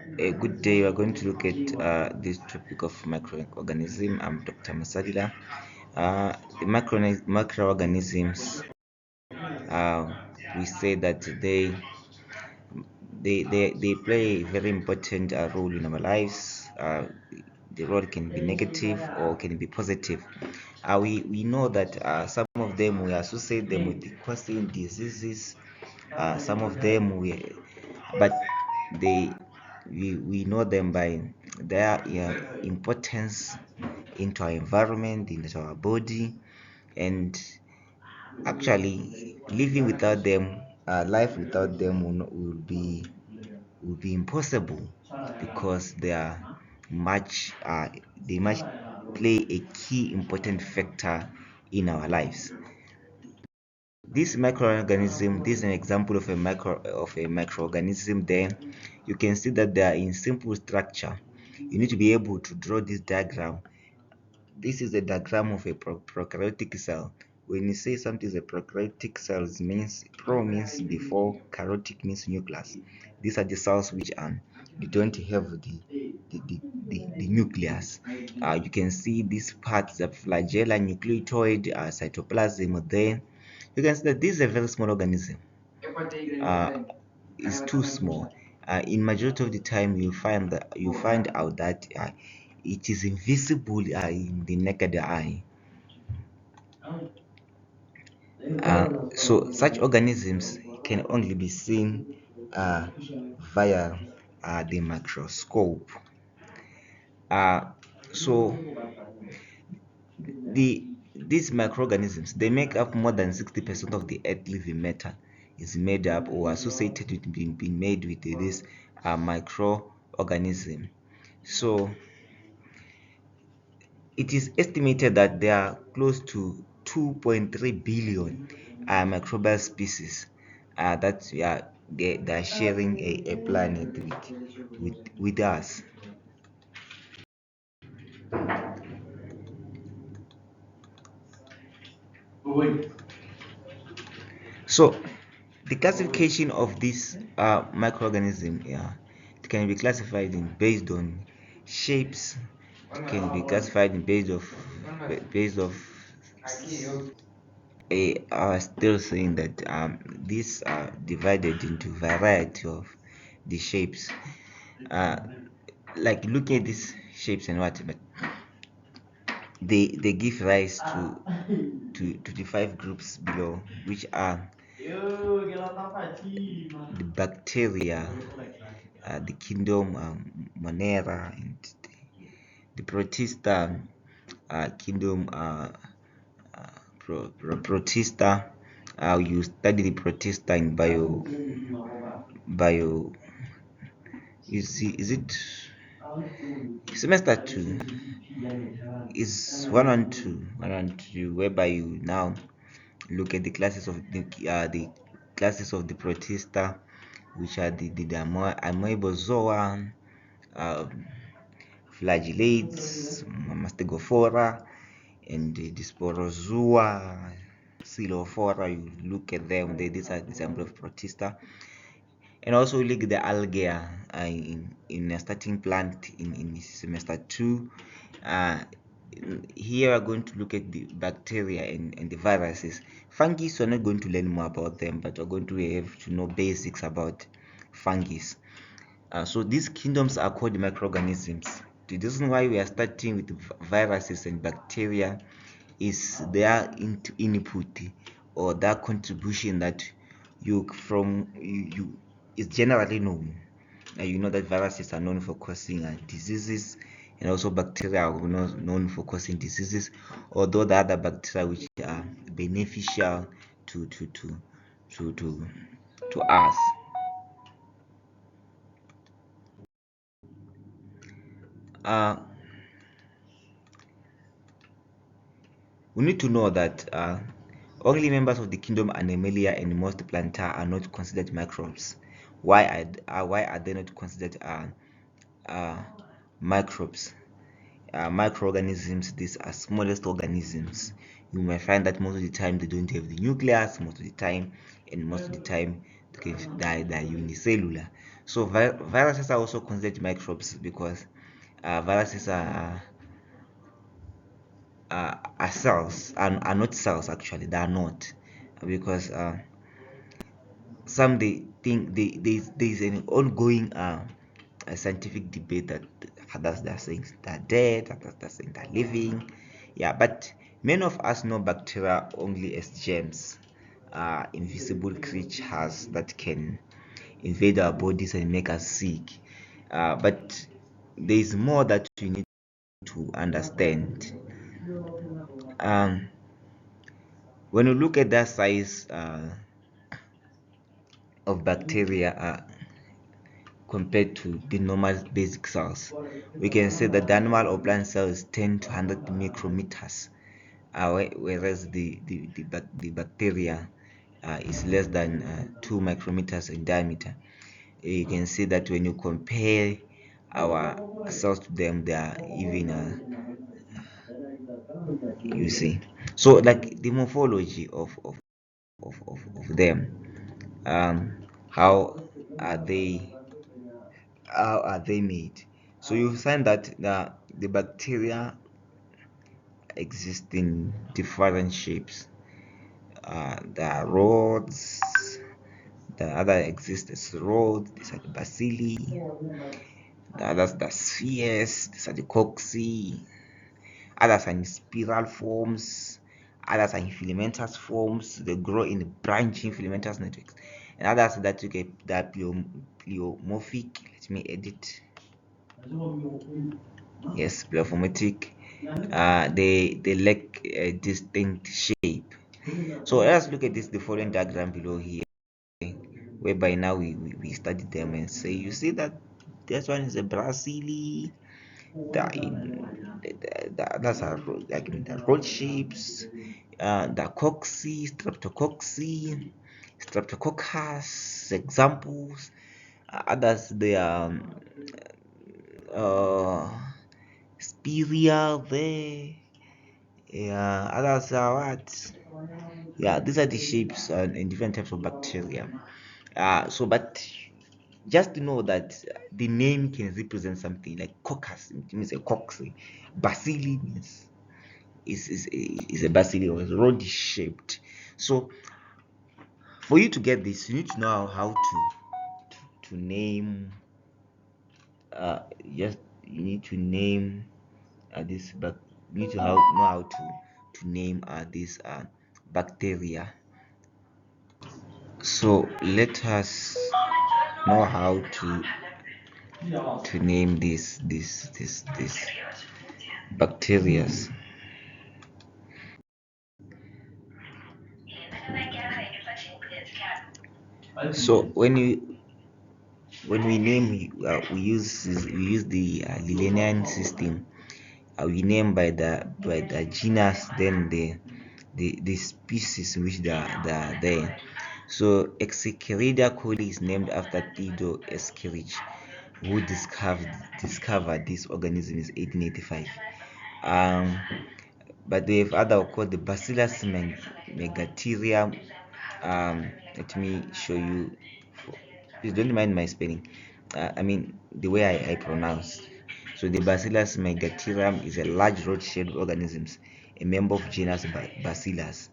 A good day. We're going to look at this topic of microorganism. I'm Dr. Masadila. The microorganisms, uh, we say that they play a very important role in our lives. The role can be negative or can be positive. We know that some of them we associate them with causing diseases. Some of them but they we know them by their importance into our environment, into our body, and actually living without them, life without them will be impossible because they much play a key important factor in our lives. This microorganism, this is an example of a microorganism. There you can see that they are in simple structure. You need to be able to draw this diagram. This is a diagram of a prokaryotic cell. When you say something is a prokaryotic cell, it means pro means before, karyotic means nucleus. These are the cells which you don't have the nucleus. You can see these parts, the flagella, nucleoid, cytoplasm there. You can see that this is a very small organism. Is too small. In majority of the time, you find out that it is invisible in the naked eye. So such organisms can only be seen via the microscope. So these microorganisms, they make up more than 60% of the earth living matter is made up or associated with being made with this microorganism. So it is estimated that there are close to 2.3 billion microbial species that they are sharing a planet with us. So the classification of this microorganism, it can be classified in based on shapes. It can be classified in based of still saying that these are divided into variety of the shapes. Uh, like looking at these shapes and what, but they give rise to the five groups below, which are the bacteria, the kingdom Monera, and the protista kingdom protista. You study the protista in bio. You see, is it semester 2? Is 1 and 2, whereby you now look at the classes of the classes of the protista, which are the amoebozoa, um, flagellates, mastegophora, and the sporozoa, xylophora. You look at them, these are the example of protista. And also look at the algae in a starting plant in semester 2. Here we're going to look at the bacteria and the viruses. Fungi, we're not going to learn more about them, but we're going to have to know basics about fungi. So these kingdoms are called microorganisms. The reason why we are starting with viruses and bacteria is their input or their contribution that you is generally known. You know that viruses are known for causing diseases, and also bacteria are known for causing diseases, although the other bacteria which are beneficial to to to us. uh, we need to know that only members of the kingdom Animalia and most Planta are not considered microbes. Why are they not considered uh, microbes? Microorganisms, these are smallest organisms. You might find that most of the time they don't have the nucleus, most of the time, and most of the time they are unicellular. So viruses are also considered microbes because viruses are cells and are not cells. Actually, they are not, because some they think there's an ongoing a scientific debate that others they're saying they're dead, others they're saying they're living. Yeah, but many of us know bacteria only as germs, invisible creatures that can invade our bodies and make us sick. But there is more that you need to understand. um, when you look at that size of bacteria compared to the normal basic cells, we can say that the animal or plant cell is 10 to 100 micrometers, whereas the bacteria is less than 2 micrometers in diameter. You can see that when you compare our cells to them, they are even you see. So like the morphology of them, how are they made? So you find that the bacteria exist in different shapes. There are rods, the other exist as rods, these are the bacilli, the others the spheres, these are the cocci, others are in spiral forms, others are in filamentous forms, they grow in branching filamentous networks, and others that you get that pleomorphic. Let me edit. Yes, pleomorphic. They lack a distinct shape. So let's look at this the following diagram below here, whereby now we study them and say, you see that this one is a bracili, the others are like in the rod shapes, the cocci, streptococcus examples. Others they are uh, spiria there. Yeah, others are what? Yeah, these are the shapes and different types of bacteria. So but just to know that the name can represent something. Like coccus, it means a cocci. Bacilli means is a bacilli or is rod shaped. So for you to get this, you need to know how to name. Just you need to name this, but you need to know how to name this bacteria. So let us know how to name this bacteria. So when we name, we use the Linnaean system. We name by the genus, then the species which they are there. So Execherida coli is named after Theodore Escherich, who discovered this organism in 1885. Um, but they have other called the Bacillus megaterium. Let me show you. Please don't mind my spelling. I mean the way I pronounce. So the Bacillus megaterium is a large rod-shaped organism, a member of genus Bacillus.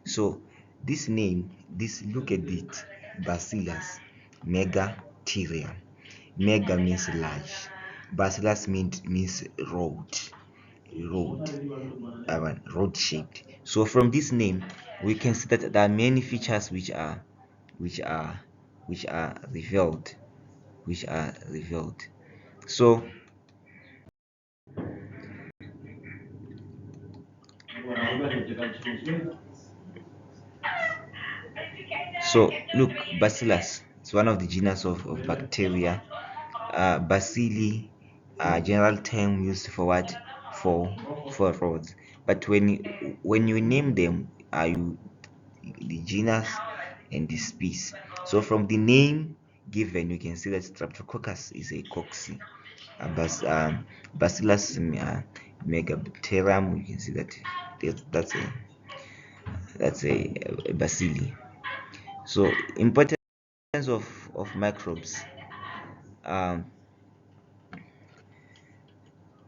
So this name, this look at it, Bacillus megaterium. Mega means large. Bacillus means road, road shaped. So from this name, we can see that there are many features which are which are revealed, which are revealed. So look, Bacillus is one of the genus of bacteria. Bacilli, general term used for what? For rods. But when you name them, you the genus and the species. So from the name given, you can see that Streptococcus is a cocci. Bacillus megabacterium, you can see that that's a bacilli. So importance of microbes. um,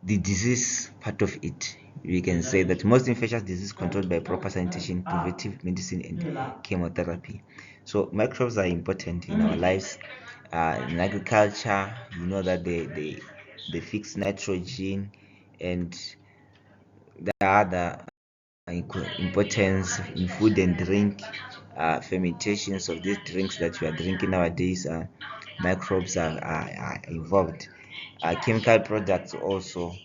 the disease part of it, we can say that most infectious disease controlled by proper sanitation, preventive medicine, and chemotherapy. So microbes are important in our lives. In agriculture, you know that they fix nitrogen, and the other importance in food and drink, fermentations of these drinks that we are drinking nowadays. Microbes are involved. Chemical products also,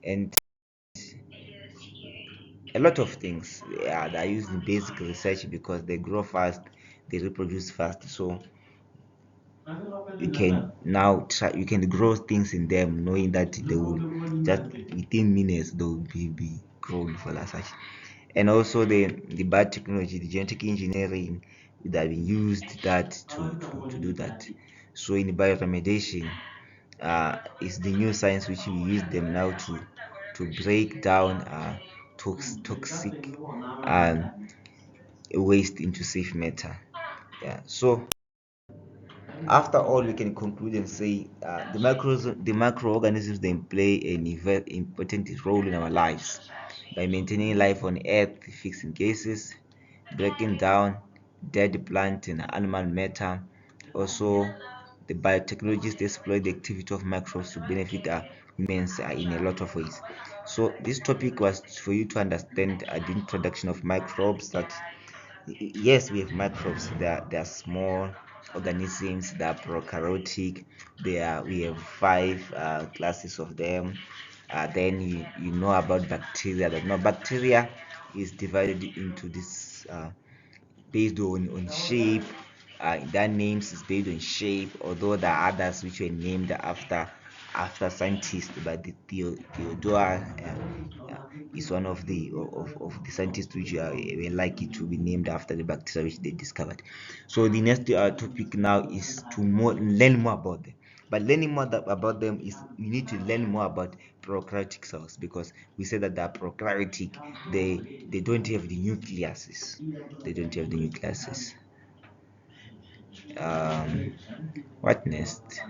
and a lot of things, yeah, they are used in basic research because they grow fast, they reproduce fast. So you can now try, you can grow things in them knowing that they will just within minutes they will be grown for that such. And also the biotechnology, the genetic engineering that have been used that to do that. So in bioremediation, is the new science which we use them now to break down toxic um, waste into safe matter. Yeah. So after all, we can conclude and say the microorganisms, they play an important role in our lives by maintaining life on Earth, fixing cases, breaking down dead plant and animal matter. Also, the biotechnologists exploit the activity of microbes to benefit humans in a lot of ways. So this topic was for you to understand the introduction of microbes, that yes, we have microbes. They are small organisms that are prokaryotic. We have five classes of them. Then you know about bacteria. That no, bacteria is divided into this based on shape. Their names is based on shape, although there are others which were named after scientists. But the Theodora is one of the scientists which were likely to be named after the bacteria which they discovered. So the next topic now is to learn more about them. But learning more about them is you need to learn more about prokaryotic cells, because we say that they are prokaryotic. They don't have the nucleuses. They don't have the nucleuses. What next?